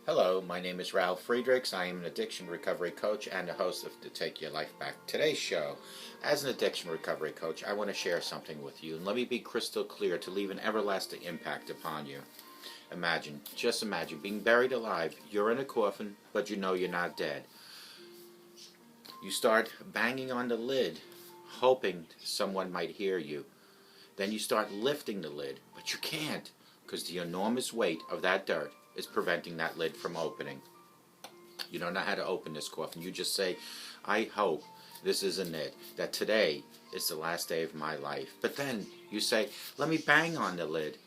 Hello, my name is Ralph Friedrichs. I am an addiction recovery coach and the host of To Take Your Life Back. Today's show, as an addiction recovery coach, I want to share something with you, and let me be crystal clear to leave an everlasting impact upon you. Just imagine, being buried alive. You're in a coffin, but you know you're not dead. You start banging on the lid, hoping someone might hear you. Then you start lifting the lid, but you can't, because the enormous weight of that dirt is preventing that lid from opening. You don't know how to open this coffin. You just say, I hope this isn't it, that today is the last day of my life. But then you say, let me bang on the lid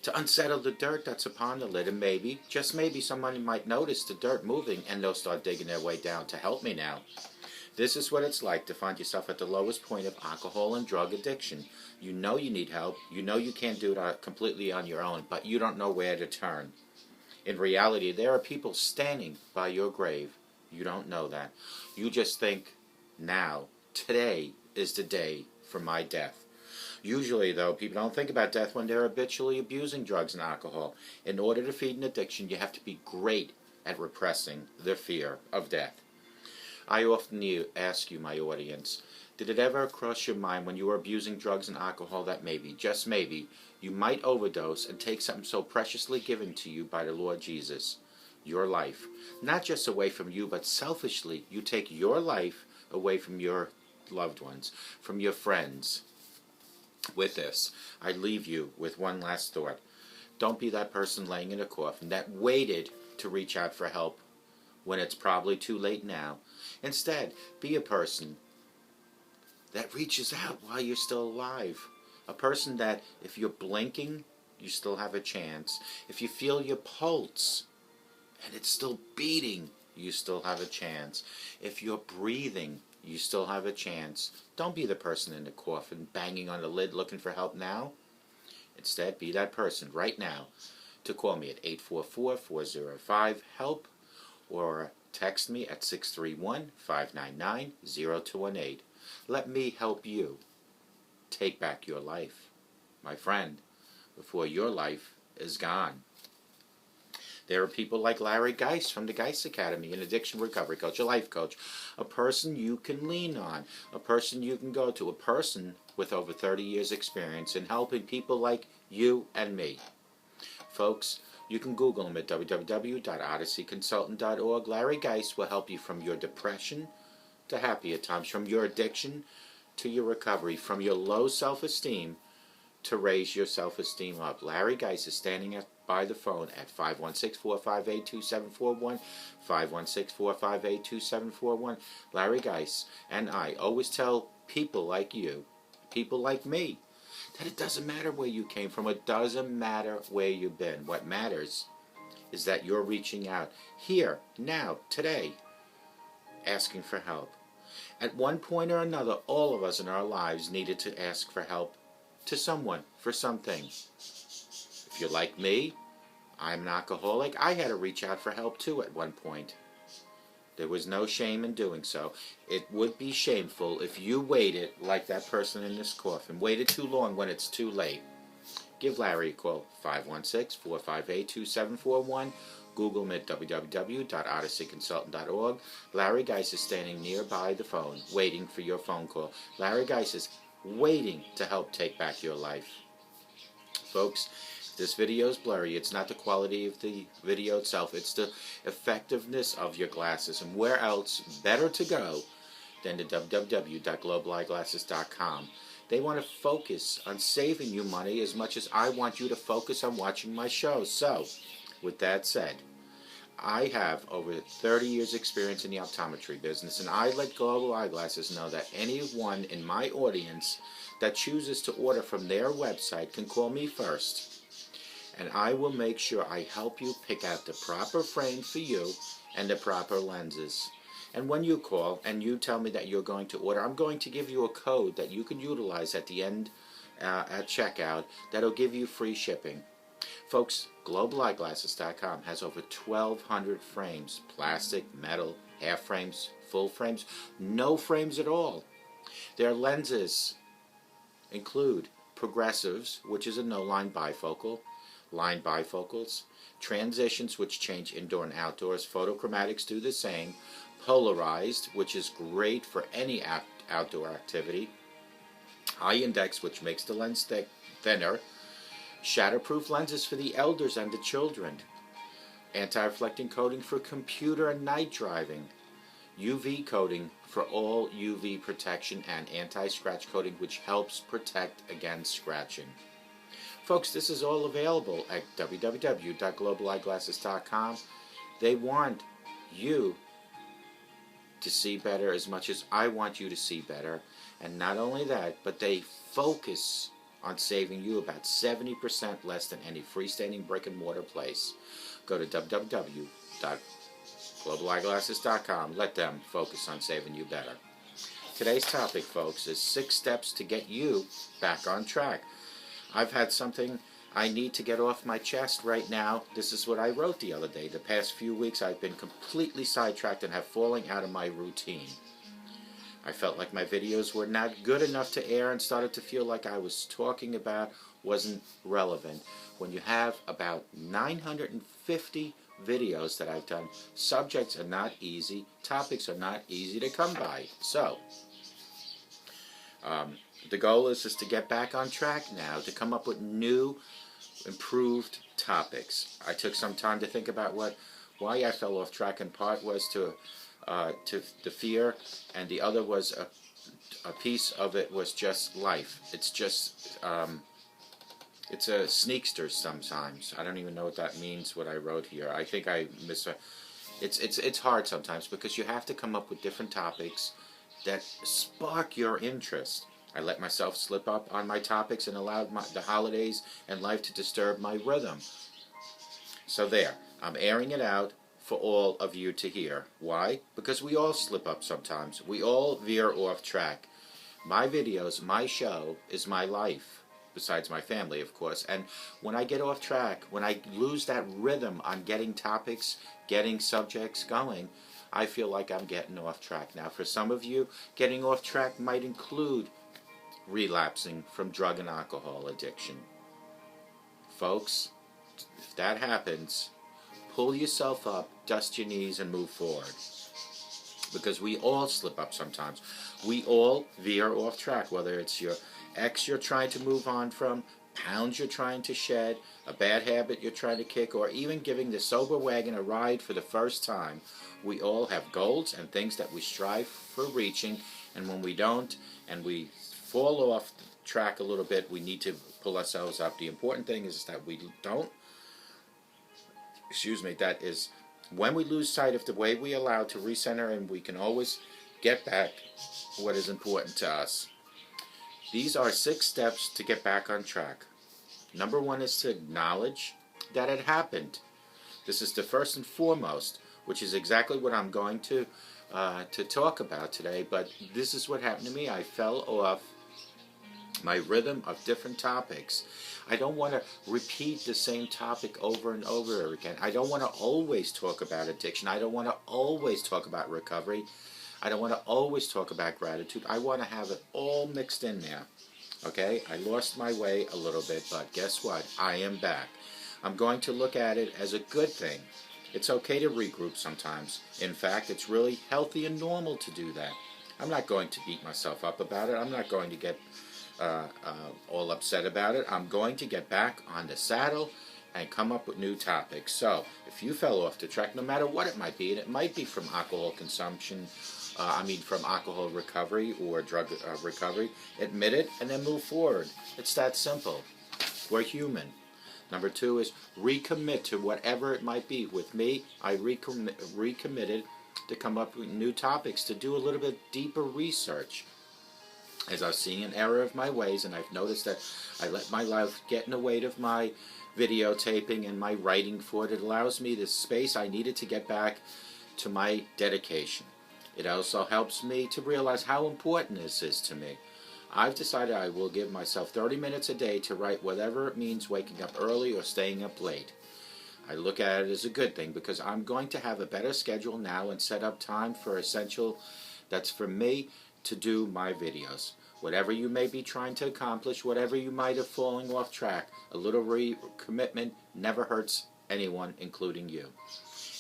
to unsettle the dirt that's upon the lid, and maybe, just maybe, somebody might notice the dirt moving and they'll start digging their way down to help me now. This is what it's like to find yourself at the lowest point of alcohol and drug addiction. You know you need help. You know you can't do it completely on your own, but you don't know where to turn. In reality, there are people standing by your grave. You don't know that. You just think, now, today is the day for my death. Usually, though, people don't think about death when they're habitually abusing drugs and alcohol. In order to feed an addiction, you have to be great at repressing the fear of death. I often ask you, my audience, did it ever cross your mind when you were abusing drugs and alcohol that maybe, just maybe, you might overdose and take something so preciously given to you by the Lord Jesus, your life? Not just away from you, but selfishly, you take your life away from your loved ones, from your friends. With this, I leave you with one last thought. Don't be that person laying in a coffin that waited to reach out for help when it's probably too late now. Instead, be a person that reaches out while you're still alive. A person that, if you're blinking, you still have a chance. If you feel your pulse and it's still beating, you still have a chance. If you're breathing, you still have a chance. Don't be the person in the coffin banging on the lid looking for help now. Instead, be that person right now to call me at 844-405-HELP or text me at 631-599-0218. Let me help you take back your life, my friend, before your life is gone. There are people like Larry Geis from the Geis Academy, an addiction recovery coach, a life coach, a person you can lean on, a person you can go to, a person with over 30 years experience in helping people like you and me. Folks, you can Google him at www.odysseyconsultant.org. Larry Geis will help you from your depression to happier times, from your addiction to your recovery, from your low self-esteem to raise your self-esteem up. Larry Geis is standing by the phone at 516-458-2741, 516-458-2741. Larry Geis and I always tell people like you, people like me, that it doesn't matter where you came from. It doesn't matter where you've been. What matters is that you're reaching out here, now, today, asking for help. At one point or another, all of us in our lives needed to ask for help to someone for something. If you're like me, I'm an alcoholic. I had to reach out for help too at one point. There was no shame in doing so. It would be shameful if you waited like that person in this coffin, waited too long when it's too late. Give Larry a call, 516-458-2741. Google him at www.odysseyconsultant.org. Larry Geis is standing nearby the phone, waiting for your phone call. Larry Geis is waiting to help take back your life. Folks, this video is blurry. It's not the quality of the video itself. It's the effectiveness of your glasses. And where else better to go than to www.globaleyeglasses.com. They want to focus on saving you money as much as I want you to focus on watching my shows. So, with that said, I have over 30 years experience in the optometry business, and I let Global Eyeglasses know that anyone in my audience that chooses to order from their website can call me first, and I will make sure I help you pick out the proper frame for you and the proper lenses. And when you call and you tell me that you're going to order, I'm going to give you a code that you can utilize at the end at checkout that'll give you free shipping. Folks, GlobalEyeglasses.com has over 1,200 frames, plastic, metal, half frames, full frames, no frames at all. Their lenses include progressives, which is a no-line bifocal, line bifocals, transitions, which change indoor and outdoors, photochromatics do the same, polarized, which is great for any outdoor activity, high index, which makes the lens thinner, shatterproof lenses for the elders and the children, anti-reflecting coating for computer and night driving, UV coating for all UV protection, and anti-scratch coating, which helps protect against scratching. Folks, this is all available at www.globaleyeglasses.com. They want you to see better as much as I want you to see better. And not only that, but they focus on saving you about 70% less than any freestanding brick and mortar place. Go to www.globaleyeglasses.com. Let them focus on saving you better. Today's topic, folks, is 6 steps to get you back on track. I've had something I need to get off my chest right now. This is what I wrote the other day. The past few weeks I've been completely sidetracked and have fallen out of my routine. I felt like my videos were not good enough to air and started to feel like I was talking about wasn't relevant. When you have about 950 videos that I've done, subjects are not easy, topics are not easy to come by. So, the goal is to get back on track now, to come up with new, improved topics. I took some time to think about why I fell off track. In part was to the fear, and the other was a piece of it was just life. It's just it's a sneakster sometimes. I don't even know what that means, what I wrote here. I think I it's hard sometimes because you have to come up with different topics that spark your interest. I let myself slip up on my topics and allowed the holidays and life to disturb my rhythm. So there, I'm airing it out for all of you to hear. Why? Because we all slip up sometimes. We all veer off track. My videos, my show, is my life, besides my family, of course. And when I get off track, when I lose that rhythm on getting topics, getting subjects going, I feel like I'm getting off track. Now, for some of you, getting off track might include relapsing from drug and alcohol addiction. Folks, if that happens, pull yourself up, dust your knees, and move forward. Because we all slip up sometimes. We all veer off track, whether it's your ex you're trying to move on from, pounds you're trying to shed, a bad habit you're trying to kick, or even giving the sober wagon a ride for the first time. We all have goals and things that we strive for reaching, and when we don't, and we fall off the track a little bit, we need to pull ourselves up. The important thing is that we don't, that is, when we lose sight of the way we allow to recenter, and we can always get back what is important to us. These are 6 steps to get back on track. Number 1 is to acknowledge that it happened. This is the first and foremost, which is exactly what I'm going to talk about today. But this is what happened to me. I fell off my rhythm of different topics. I don't want to repeat the same topic over and over again. I don't want to always talk about addiction. I don't want to always talk about recovery. I don't want to always talk about gratitude. I want to have it all mixed in there. Okay? I lost my way a little bit, but guess what? I am back. I'm going to look at it as a good thing. It's okay to regroup sometimes. In fact, it's really healthy and normal to do that. I'm not going to beat myself up about it. I'm not going to get all upset about it. I'm going to get back on the saddle and come up with new topics. So, if you fell off the track, no matter what it might be, and it might be from alcohol consumption, from alcohol recovery or drug recovery, admit it and then move forward. It's that simple. We're human. Number 2 is recommit to whatever it might be. With me, I recommitted to come up with new topics, to do a little bit deeper research. As I've seen an error of my ways, and I've noticed that I let my life get in the way of my videotaping and my writing for it. It allows me the space I needed to get back to my dedication. It also helps me to realize how important this is to me. I've decided I will give myself 30 minutes a day to write, whatever it means waking up early or staying up late. I look at it as a good thing because I'm going to have a better schedule now and set up time for essential that's for me to do my videos. Whatever you may be trying to accomplish, whatever you might have fallen off track, a little recommitment never hurts anyone, including you.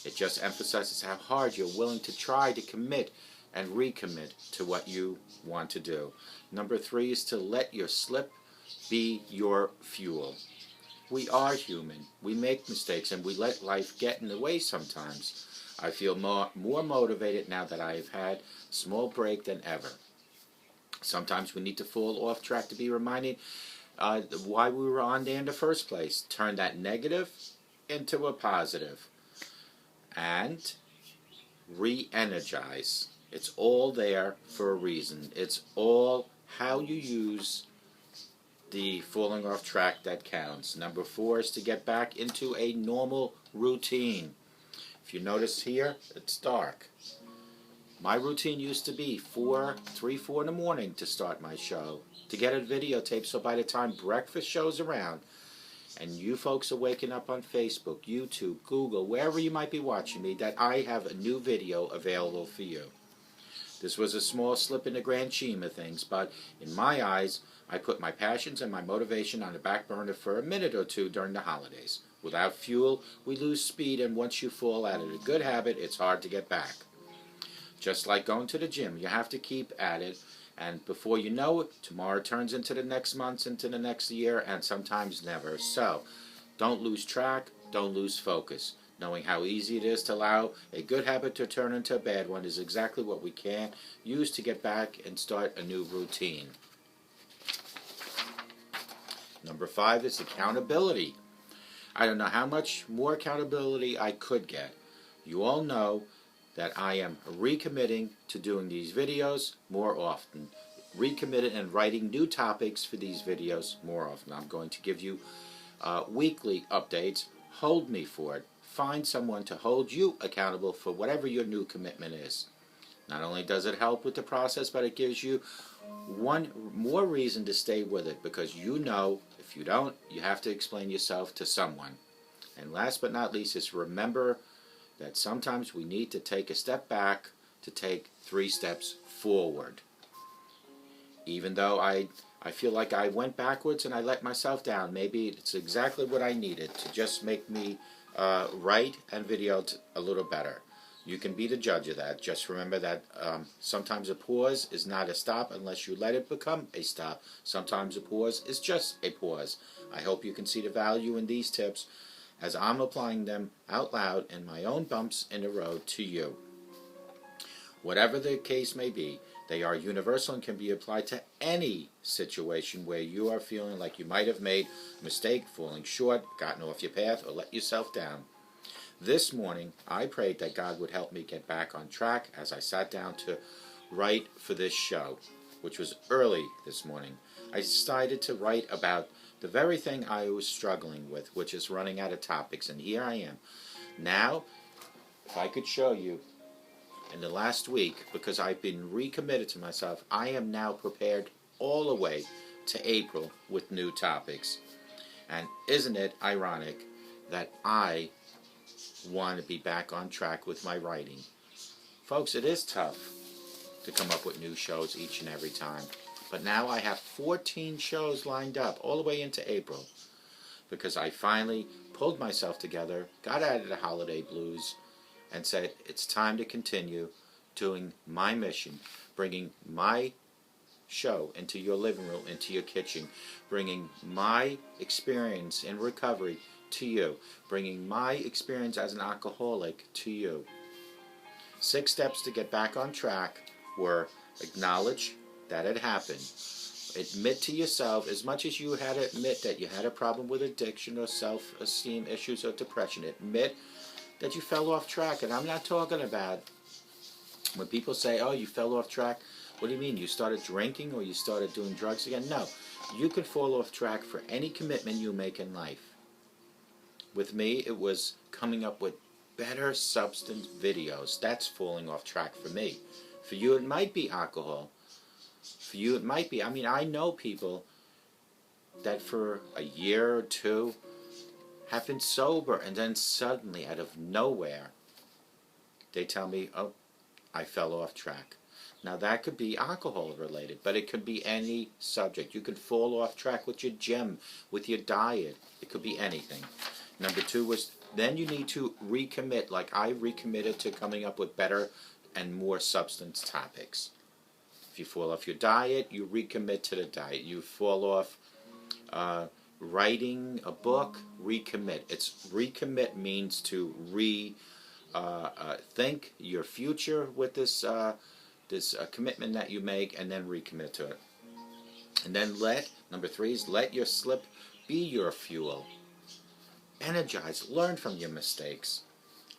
It just emphasizes how hard you're willing to try to commit and recommit to what you want to do. Number 3 is to let your slip be your fuel. We are human. We make mistakes and we let life get in the way sometimes. I feel more motivated now that I have had a small break than ever. Sometimes we need to fall off track to be reminded why we were on there in the first place. Turn that negative into a positive. And re-energize. It's all there for a reason. It's all how you use the falling off track that counts. Number 4 is to get back into a normal routine. If you notice here, it's dark. My routine used to be 4 in the morning to start my show, to get it videotaped so by the time breakfast show's around, and you folks are waking up on Facebook, YouTube, Google, wherever you might be watching me, that I have a new video available for you. This was a small slip in the grand scheme of things, but in my eyes, I put my passions and my motivation on the back burner for a minute or two during the holidays. Without fuel, we lose speed, and once you fall out of a good habit, it's hard to get back. Just like going to the gym, you have to keep at it, and before you know it, tomorrow turns into the next month, into the next year, and sometimes never. So, don't lose track, don't lose focus. Knowing how easy it is to allow a good habit to turn into a bad one is exactly what we can use to get back and start a new routine. Number 5 is accountability. I don't know how much more accountability I could get. You all know that I am recommitting to doing these videos more often. Recommitted and writing new topics for these videos more often. I'm going to give you weekly updates. Hold me for it. Find someone to hold you accountable for whatever your new commitment is. Not only does it help with the process, but it gives you one more reason to stay with it, because you know if you don't, you have to explain yourself to someone. And last but not least is remember that sometimes we need to take a step back to take 3 steps forward. Even though I feel like I went backwards and I let myself down, maybe it's exactly what I needed to just make me write and video a little better. You can be the judge of that. Just remember that sometimes a pause is not a stop unless you let it become a stop. Sometimes a pause is just a pause. I hope you can see the value in these tips as I'm applying them out loud in my own bumps in the road to you. Whatever the case may be, they are universal and can be applied to any situation where you are feeling like you might have made a mistake, falling short, gotten off your path, or let yourself down. This morning, I prayed that God would help me get back on track as I sat down to write for this show, which was early this morning. I decided to write about the very thing I was struggling with, which is running out of topics, and here I am. Now, if I could show you, in the last week, because I've been recommitted to myself, I am now prepared all the way to April with new topics. And isn't it ironic that I want to be back on track with my writing? Folks, it is tough to come up with new shows each and every time. But now I have 14 shows lined up all the way into April, because I finally pulled myself together, got out of the holiday blues, and said it's time to continue doing my mission, bringing my show into your living room, into your kitchen, bringing my experience in recovery to you, bringing my experience as an alcoholic to you. 6 steps to get back on track were: acknowledge that it happened. Admit to yourself, as much as you had to admit that you had a problem with addiction or self-esteem issues or depression, admit that you fell off track. And I'm not talking about when people say, oh, you fell off track. What do you mean? You started drinking or you started doing drugs again? No. You can fall off track for any commitment you make in life. With me, it was coming up with better substance videos. That's falling off track for me. For you, it might be alcohol. For you, it might be, I know people that for a year or two have been sober, and then suddenly, out of nowhere, they tell me, oh, I fell off track. Now that could be alcohol related, but it could be any subject. You could fall off track with your gym, with your diet. It could be anything. Number 2 was then you need to recommit, like I recommitted to coming up with better and more substance topics. If you fall off your diet, you recommit to the diet. You fall off writing a book, recommit. It's recommit means to think your future with this commitment that you make, and then recommit to it. And then number 3 is let your slip be your fuel. Energize, learn from your mistakes.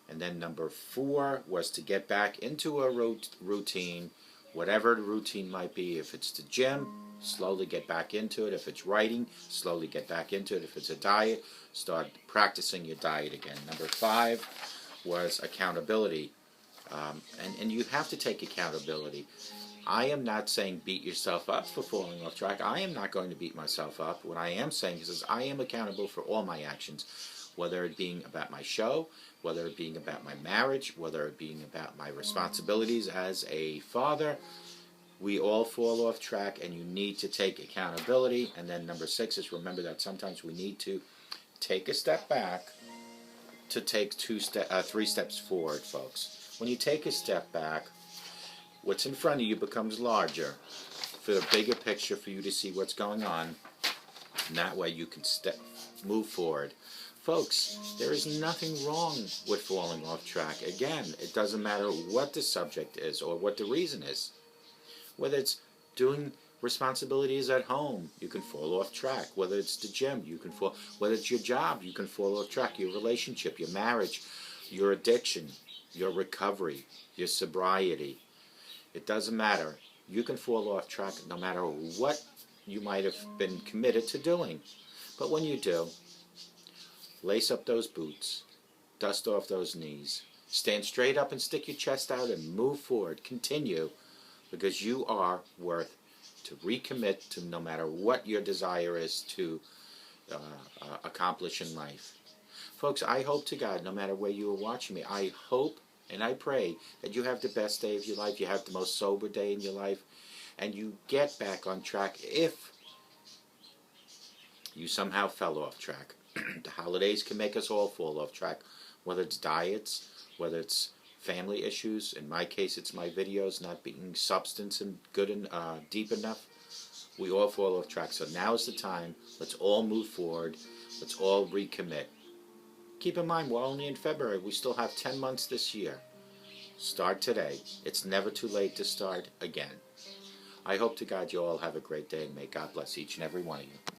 And then number 4 was to get back into a routine, whatever the routine might be. If it's the gym, slowly get back into it. If it's writing, slowly get back into it. If it's a diet, start practicing your diet again. Number 5 was accountability. And you have to take accountability. I am not saying beat yourself up for falling off track. I am not going to beat myself up. What I am saying is I am accountable for all my actions, whether it being about my show, whether it being about my marriage, whether it being about my responsibilities as a father. We all fall off track, and you need to take accountability. And then number 6 is remember that sometimes we need to take a step back to take 3 steps forward, folks. When you take a step back, what's in front of you becomes larger for the bigger picture, for you to see what's going on, and that way you can move forward. Folks, there is nothing wrong with falling off track. Again, it doesn't matter what the subject is or what the reason is. Whether it's doing responsibilities at home, you can fall off track. Whether it's the gym, you can fall. Whether it's your job, you can fall off track. Your relationship, your marriage, your addiction, your recovery, your sobriety. It doesn't matter. You can fall off track no matter what you might have been committed to doing. But when you do, lace up those boots, dust off those knees, stand straight up and stick your chest out and move forward. Continue, because you are worth to recommit to, no matter what your desire is to accomplish in life. Folks, I hope to God, no matter where you are watching me, I hope and I pray that you have the best day of your life, you have the most sober day in your life, and you get back on track if you somehow fell off track. The holidays can make us all fall off track, whether it's diets, whether it's family issues. In my case, it's my videos not being substance and good and deep enough. We all fall off track. So now is the time. Let's all move forward. Let's all recommit. Keep in mind, we're only in February. We still have 10 months this year. Start today. It's never too late to start again. I hope to God you all have a great day, and may God bless each and every one of you.